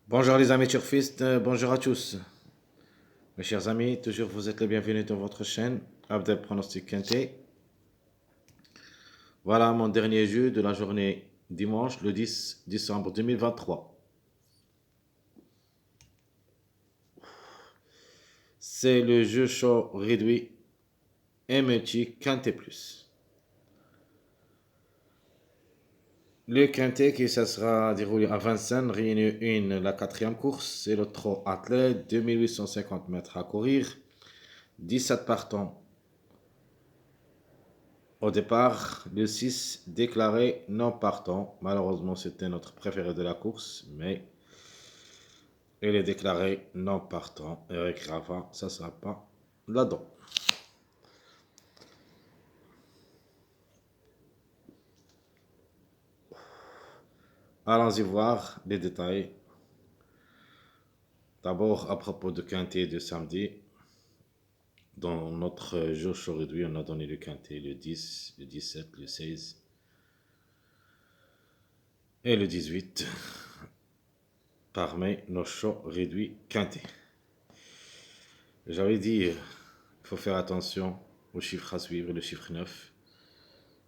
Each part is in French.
Bonjour les amis turfistes, bonjour à tous. Mes chers amis, toujours vous êtes les bienvenus dans votre chaîne Abdel Pronostic Quintet. Voilà mon dernier jeu de la journée dimanche, le 10 décembre 2023. C'est le jeu chaud réduit MT Quintet Plus. Le Quintet qui ça sera déroulé à Vincennes, réunion 1, la quatrième course, c'est le trot athlète, 2850 mètres à courir, 17 partants. Au départ, le 6 déclaré non partant. Malheureusement, c'était notre préféré de la course, mais il est déclaré non partant. Eric Rafa, ça ne sera pas là-dedans. Allons-y voir les détails. D'abord, à propos de quintet de samedi, dans notre jeu aujourd'hui, on a donné le quintet le 10, le 17, le 16 et le 18 parmi nos shows réduits quintet. J'avais dit, il faut faire attention au chiffre à suivre, le chiffre 9,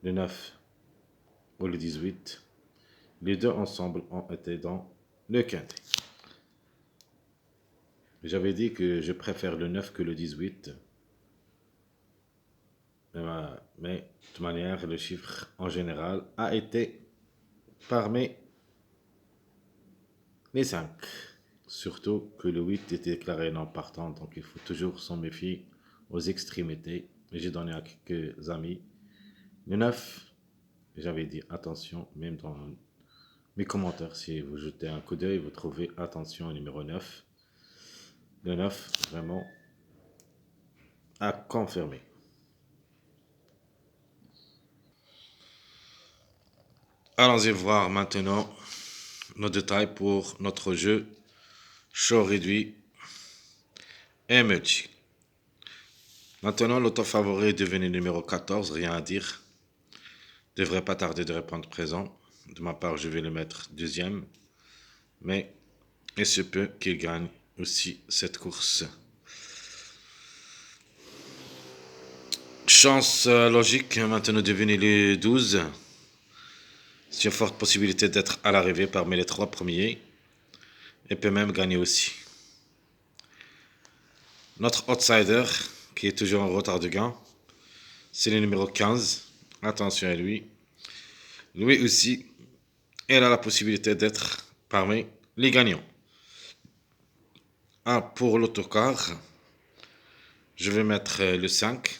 le 9 ou le 18. Les deux ensemble ont été dans le quintet. J'avais dit que je préfère le 9 que le 18. Mais de toute manière, le chiffre en général a été parmi les 5. Surtout que le 8 était déclaré non partant, donc il faut toujours s'en méfier aux extrémités. J'ai donné à quelques amis le 9. J'avais dit attention, même dans mes commentaires, si vous jetez un coup d'œil, vous trouvez attention au numéro 9. Le 9, vraiment, à confirmer. Allons-y voir maintenant nos détails pour notre jeu chaud réduit et multi. Maintenant, l'auto favori est devenu numéro 14, rien à dire. Devrait pas tarder de répondre présent. De ma part, je vais le mettre deuxième. Mais il se peut qu'il gagne aussi cette course. Chance logique, maintenant devenu le 12. C'est une forte possibilité d'être à l'arrivée parmi les 3 premiers. Et peut même gagner aussi. Notre outsider, qui est toujours en retard de gain, c'est le numéro 15. Attention à lui. Lui aussi, il a la possibilité d'être parmi les gagnants. Pour l'autocar, je vais mettre le 5.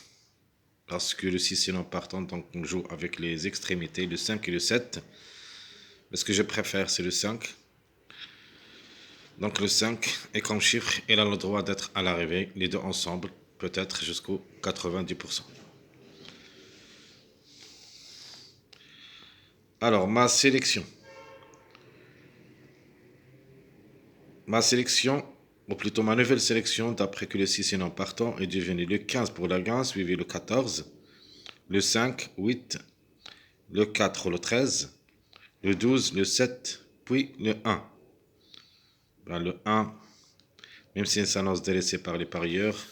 Parce que le 6 est non partant, donc on joue avec les extrémités, le 5 et le 7. Mais ce que je préfère, c'est le 5. Donc le 5 est comme chiffre, il a le droit d'être à l'arrivée, les deux ensemble, peut-être jusqu'au 90%. Alors, ma sélection. Ou plutôt ma nouvelle sélection, d'après que le 6 est non partant, est devenu le 15 pour la gain, suivi le 14, le 5, 8, le 4, le 13, le 12, le 7, puis le 1. Le 1, même s'il s'annonce délaissé par les parieurs,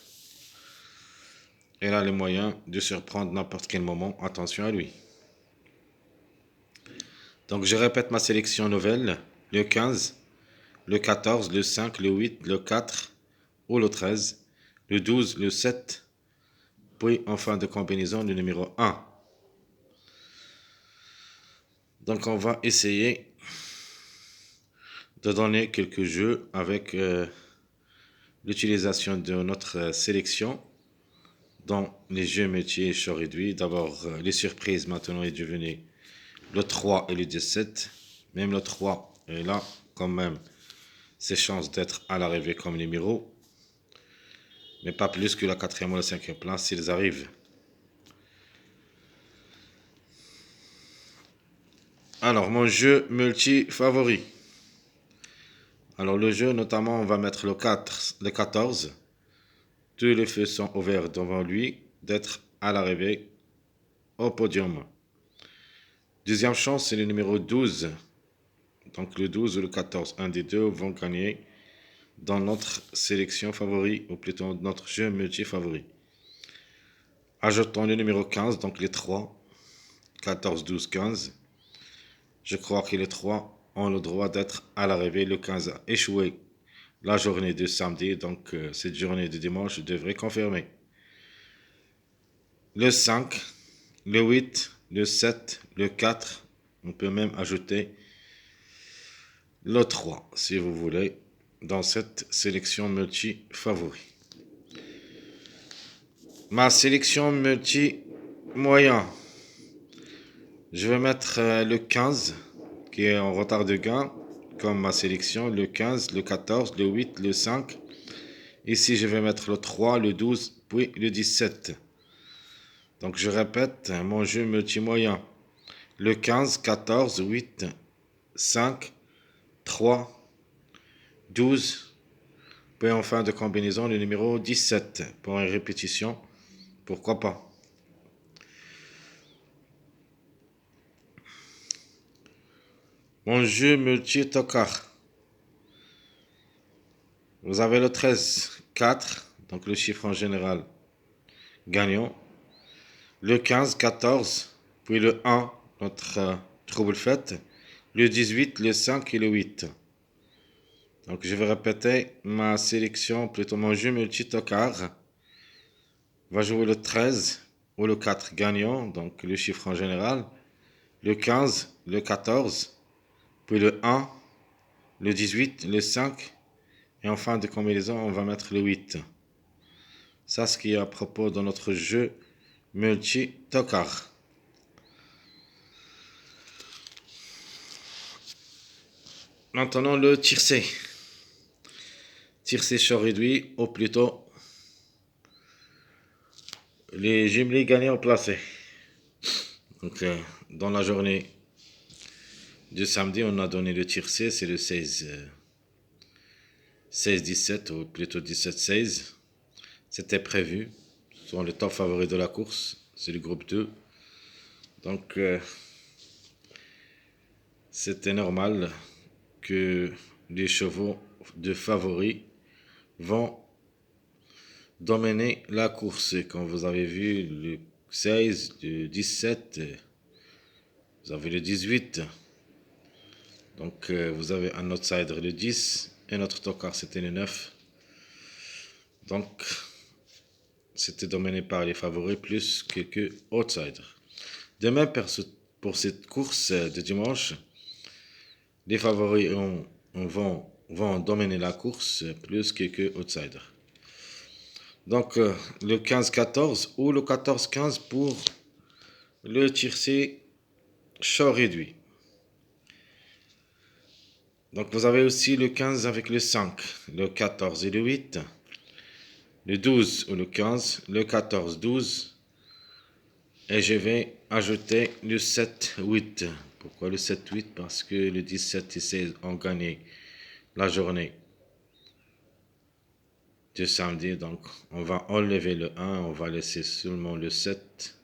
il a les moyens de surprendre n'importe quel moment. Attention à lui. Donc je répète ma sélection nouvelle. Le 15, le 14, le 5, le 8, le 4 ou le 13, le 12, le 7, puis en fin de combinaison le numéro 1. Donc on va essayer de donner quelques jeux avec l'utilisation de notre sélection dans les jeux métiers choix réduits. D'abord, les surprises maintenant est devenu le 3 et le 17. Même le 3 est là, quand même, ses chances d'être à l'arrivée comme numéro. Mais pas plus que la 4e ou la 5e place s'ils arrivent. Alors, mon jeu multi favori. Alors, le jeu, notamment, on va mettre le 4, le 14. Tous les feux sont ouverts devant lui d'être à l'arrivée au podium. Deuxième chance, c'est le numéro 12. Donc le 12 ou le 14, un des deux vont gagner dans notre sélection favori, ou plutôt notre jeu multi favori. Ajoutons le numéro 15, donc les 3, 14, 12, 15. Je crois que les 3 ont le droit d'être à l'arrivée. Le 15 a échoué la journée de samedi, donc cette journée de dimanche devrait confirmer. Le 5, le 8, le 7, le 4, on peut même ajouter le 3, si vous voulez, dans cette sélection multi favori. Ma sélection multi moyen, je vais mettre le 15, qui est en retard de gain, comme ma sélection, le 15, le 14, le 8, le 5. Ici, je vais mettre le 3, le 12, puis le 17. Donc, je répète, mon jeu multi-moyen. Le 15, 14, 8, 5, 3, 12. Puis en fin de combinaison, le numéro 17. Pour une répétition, pourquoi pas. Mon jeu multi-tocard. Vous avez le 13, 4, donc le chiffre en général gagnant. Le 15, 14, puis le 1, notre trouble fête. Le 18, le 5 et le 8. Donc je vais répéter ma sélection, plutôt mon jeu multi-tocard. Va jouer le 13 ou le 4 gagnant, donc le chiffre en général. Le 15, le 14, puis le 1, le 18, le 5. Et en fin de combinaison, on va mettre le 8. Ça, ce qui est à propos de notre jeu multi-tocard. Maintenant, le tiercé. Tiercé short réduit, ou plutôt les jumelés gagnants placés. Donc, dans la journée du samedi, on a donné le tiercé, c'est le 16-17, ou plutôt 17-16. C'était prévu. Ce sont les top favoris de la course. C'est le groupe 2. Donc, c'était normal que les chevaux de favoris vont dominer la course. Comme vous avez vu, le 16, le 17, vous avez le 18. Donc, vous avez un outsider, le 10, et notre tocard, c'était le 9. Donc, c'était dominé par les favoris plus quelques outsiders. De même, pour cette course de dimanche, les favoris vont dominer la course plus quelques outsiders. Donc, le 15-14 ou le 14-15 pour le tiercé short réduit. Donc, vous avez aussi le 15 avec le 5, le 14 et le 8, le 12 ou le 15, le 14-12. Et je vais ajouter le 7-8. Pourquoi le 7-8? Parce que le 17 et 16 ont gagné la journée de samedi. Donc, on va enlever le 1. On va laisser seulement le 7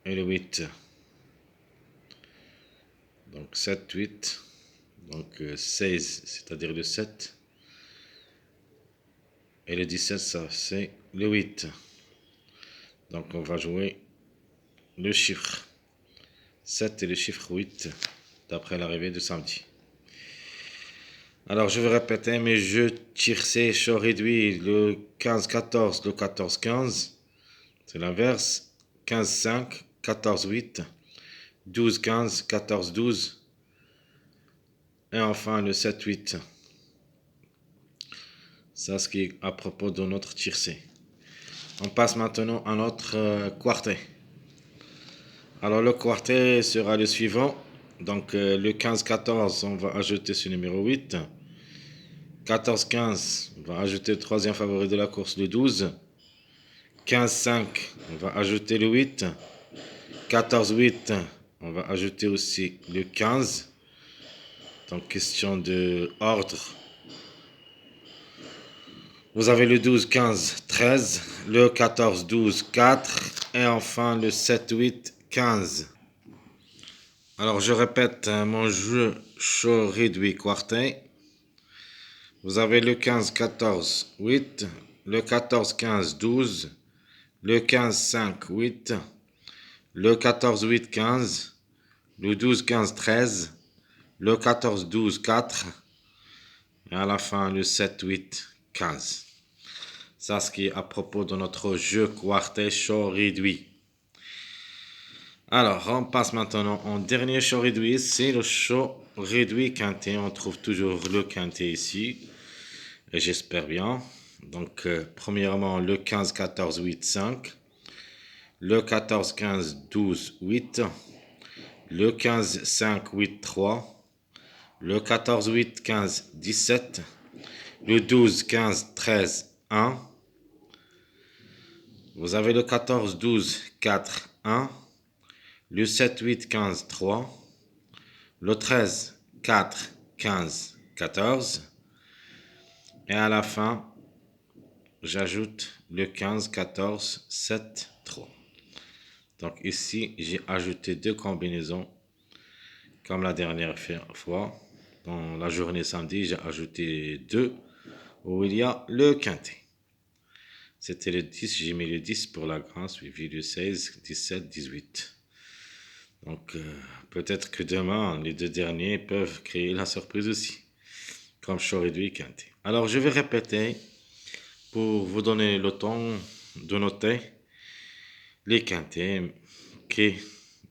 et le 8. Donc, 7, 8. Donc, 16, c'est-à-dire le 7. Et le 17, ça, c'est le 8. Donc, on va jouer le chiffre 7 et le chiffre 8 d'après l'arrivée de samedi. Alors, je vais répéter mes jeux tiercé, short réduit, le 15-14, le 14-15. C'est l'inverse. 15-5, 14-8, 12-15, 14-12. Et enfin, le 7-8. Ça, ce qui est à propos de notre tiercé. On passe maintenant à notre quartet. Alors, le quartet sera le suivant. Donc, le 15-14, on va ajouter ce numéro 8. 14-15, on va ajouter le troisième favori de la course, le 12. 15-5, on va ajouter le 8. 14-8, on va ajouter aussi le 15. Donc, question de ordre. Vous avez le 12, 15, 13. Le 14, 12, 4. Et enfin, le 7, 8, 15. Alors, je répète mon jeu chaud réduit quartet. Vous avez le 15, 14, 8, le 14, 15, 12, le 15, 5, 8, le 14, 8, 15, le 12, 15, 13, le 14, 12, 4, et à la fin le 7, 8, 15. Ça, ce qui est à propos de notre jeu quartet chaud réduit. Alors, on passe maintenant au dernier chaud réduit, c'est le chaud réduit quintet. On trouve toujours le quintet ici, et j'espère bien. Donc, premièrement, le 15, 14, 8, 5, le 14, 15, 12, 8, le 15, 5, 8, 3, le 14, 8, 15, 17, le 12, 15, 13, 1. Vous avez le 14, 12, 4, 1, le 7, 8, 15, 3, le 13, 4, 15, 14, et à la fin, j'ajoute le 15, 14, 7, 3. Donc ici, j'ai ajouté deux combinaisons comme la dernière fois. Dans la journée samedi, j'ai ajouté deux où il y a le quintet. C'était le 10, j'ai mis le 10 pour la grande, suivi le 16, 17, 18. Donc peut-être que demain, les deux derniers peuvent créer la surprise aussi, comme chaud réduit quintet. Alors je vais répéter pour vous donner le temps de noter les quintets qui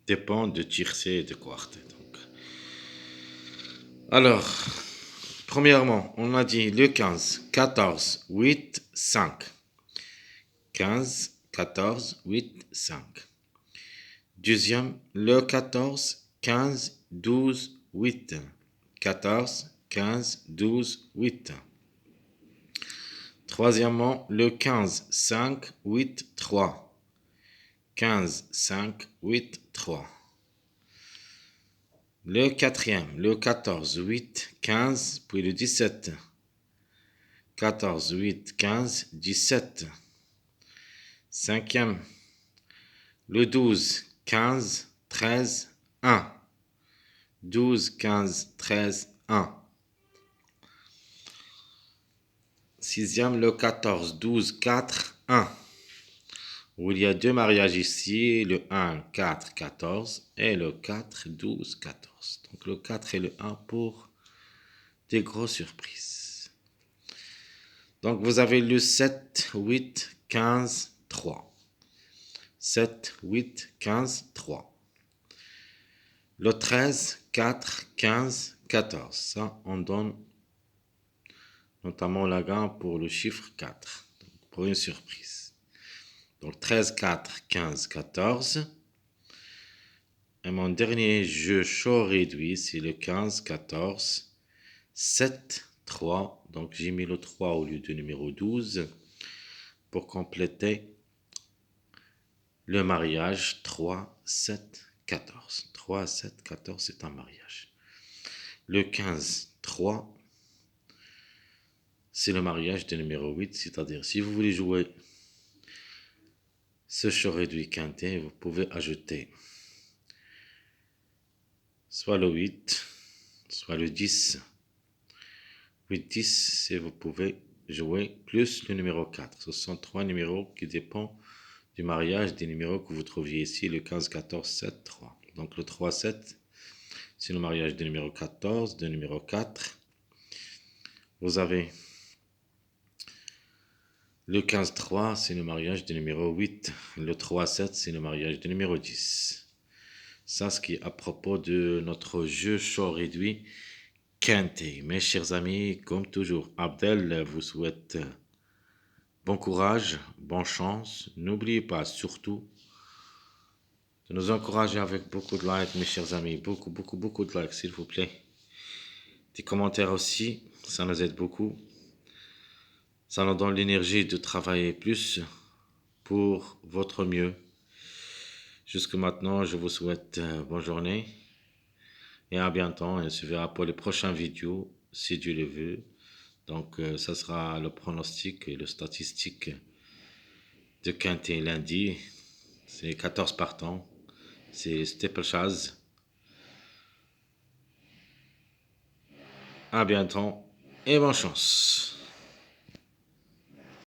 dépendent de tiercé et de quartet. Alors, premièrement, on a dit le 15, 14, 8, 5. 15, 14, 8, 5. Deuxième, le 14, 15, 12, 8. 14, 15, 12, 8. Troisièmement, le 15, 5, 8, 3. 15, 5, 8, 3. Le quatrième, le 14, 8, 15, puis le 17. 14, 8, 15, 17. Cinquième, le 12, 15, 13, 1. 12, 15, 13, 1. Sixième, le 14, 12, 4, 1. Où il y a deux mariages ici, le 1, 4, 14 et le 4, 12, 14. Donc le 4 et le 1 pour des grosses surprises. Donc vous avez le 7, 8, 15, 3. 7, 8, 15, 3. Le 13, 4, 15, 14. Ça, on donne notamment la gamme pour le chiffre 4, donc pour une surprise. Donc 13, 4, 15, 14. Et mon dernier jeu chaud réduit, c'est le 15, 14, 7, 3. Donc j'ai mis le 3 au lieu du numéro 12 pour compléter le mariage 3, 7, 14. 3, 7, 14, c'est un mariage. Le 15, 3, c'est le mariage du numéro 8, c'est-à-dire si vous voulez jouer ce chaud réduit quintet, vous pouvez ajouter soit le 8, soit le 10. 8, 10, et vous pouvez jouer plus le numéro 4. Ce sont trois numéros qui dépendent du mariage des numéros que vous trouviez ici, le 15, 14, 7, 3. Donc le 3, 7, c'est le mariage du numéro 14, du numéro 4. Vous avez le 15, 3, c'est le mariage du numéro 8. Le 3, 7, c'est le mariage du numéro 10. Ça, ce qui est à propos de notre jeu chaud réduit quintet. Mes chers amis, comme toujours, Abdel vous souhaite bon courage, bonne chance. N'oubliez pas surtout de nous encourager avec beaucoup de likes, mes chers amis. Beaucoup, beaucoup, beaucoup de likes, s'il vous plaît. Des commentaires aussi, ça nous aide beaucoup. Ça nous donne l'énergie de travailler plus pour votre mieux. Jusque maintenant, je vous souhaite bonne journée et à bientôt. Et on se verra pour les prochaines vidéos, si Dieu le veut. Donc, ça sera le pronostic et le statistique de quintet lundi. C'est 14 partants. C'est steeplechase. À bientôt et bonne chance.